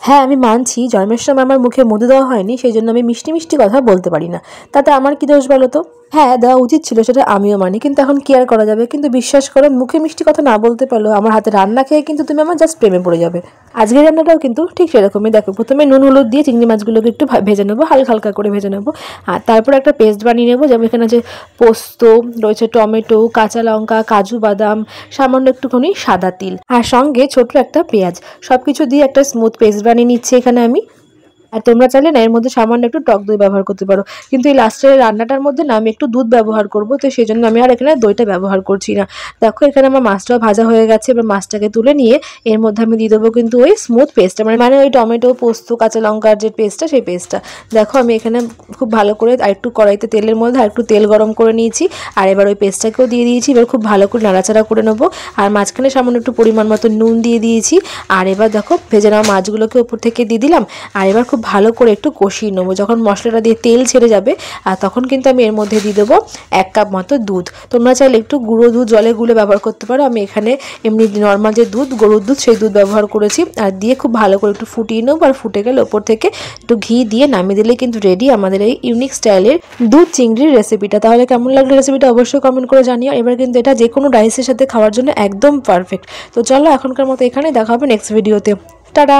হ্যাঁ, আমি মানছি জন্মের সময় আমার মুখে মধু দেওয়া হয়নি, সেই জন্য আমি মিষ্টি মিষ্টি কথা বলতে পারি না। তাতে আমার কি দোষ বলো তো? হ্যাঁ, দেওয়া উচিত ছিল, সেটা আমিও মানি, কিন্তু এখন কি আর করা যাবে। কিন্তু বিশ্বাস করো, মুখে মিষ্টি কথা না বলতে পারলেও আমার হাতে রান্না খেয়ে কিন্তু তুমি আমার জাস্ট প্রেমে পড়ে যাবে। আজকের রান্নাটাও কিন্তু ঠিক সেরকমই। দেখো, প্রথমে নুন হলুদ দিয়ে চিংড়ি মাছগুলোকে একটু ভেজে নেবো, হালকা হালকা করে ভেজে নেবো। আর তারপর একটা পেস্ট বানিয়ে নেবো, যেমন এখানে যে পোস্ত রয়েছে, টমেটো, কাঁচা লঙ্কা, কাজু বাদাম, সামান্য একটুখানি সাদা তিল, আর সঙ্গে ছোট একটা পেঁয়াজ, সব কিছু দিয়ে একটা স্মুথ পেস্ট বানিয়ে নিচ্ছি এখানে আমি। আর তোমরা চাইলে না এর মধ্যে সামান্য একটু টক দই ব্যবহার করতে পারো, কিন্তু এই লাস্টের রান্নাটার মধ্যে না আমি একটু দুধ ব্যবহার করব, তো সেই জন্য আমি আর এখানে দইটা ব্যবহার করছি না। দেখো, এখানে আমার মাছটাও ভাজা হয়ে গেছে। এবার মাছটাকে তুলে নিয়ে এর মধ্যে আমি দিয়ে দেবো কিন্তু ওই স্মুথ পেস্টটা, মানে ওই টমেটো, পোস্ত, কাঁচা লঙ্কার যে পেস্টটা, সেই পেস্টটা। দেখো, আমি এখানে খুব ভালো করে আরেকটু কড়াইতে তেলের মধ্যে আরেকটু তেল গরম করে নিয়েছি, আর এবার ওই পেস্টটাকেও দিয়ে দিয়েছি। এবার খুব ভালো করে নাড়াচাড়া করে নেবো, আর মাঝখানে সামান্য একটু পরিমাণ মতো নুন দিয়ে দিয়েছি। আর এবার দেখো, ভেজে নেওয়া মাছগুলোকে উপর থেকে দিয়ে দিলাম, আর এবার খুব ভালো করে একটু কষিয়ে নেবো। যখন মশলাটা দিয়ে তেল ছেড়ে যাবে, আর তখন কিন্তু আমি এর মধ্যে দিয়ে দেবো 1 কাপ মতো দুধ। তোমরা চাইলে একটু গুঁড়ো দুধ জলে গুলে ব্যবহার করতে পারো, আমি এখানে এমনি নর্মাল যে দুধ, গরুর দুধ, সেই দুধ ব্যবহার করেছি। আর দিয়ে খুব ভালো করে একটু ফুটিয়ে নেবো, আর ফুটে গেলে ওপর থেকে একটু ঘি দিয়ে নামিয়ে দিলে কিন্তু রেডি আমাদের এই ইউনিক স্টাইলের দুধ চিংড়ির রেসিপিটা। তাহলে কেমন লাগলো রেসিপিটা অবশ্যই কমেন্ট করে জানিও। এবার কিন্তু এটা যে কোনো রাইসের সাথে খাওয়ার জন্য একদম পারফেক্ট। তো চলো, এখনকার মতো এখানেই, দেখা হবে নেক্সট ভিডিওতে। টাটা।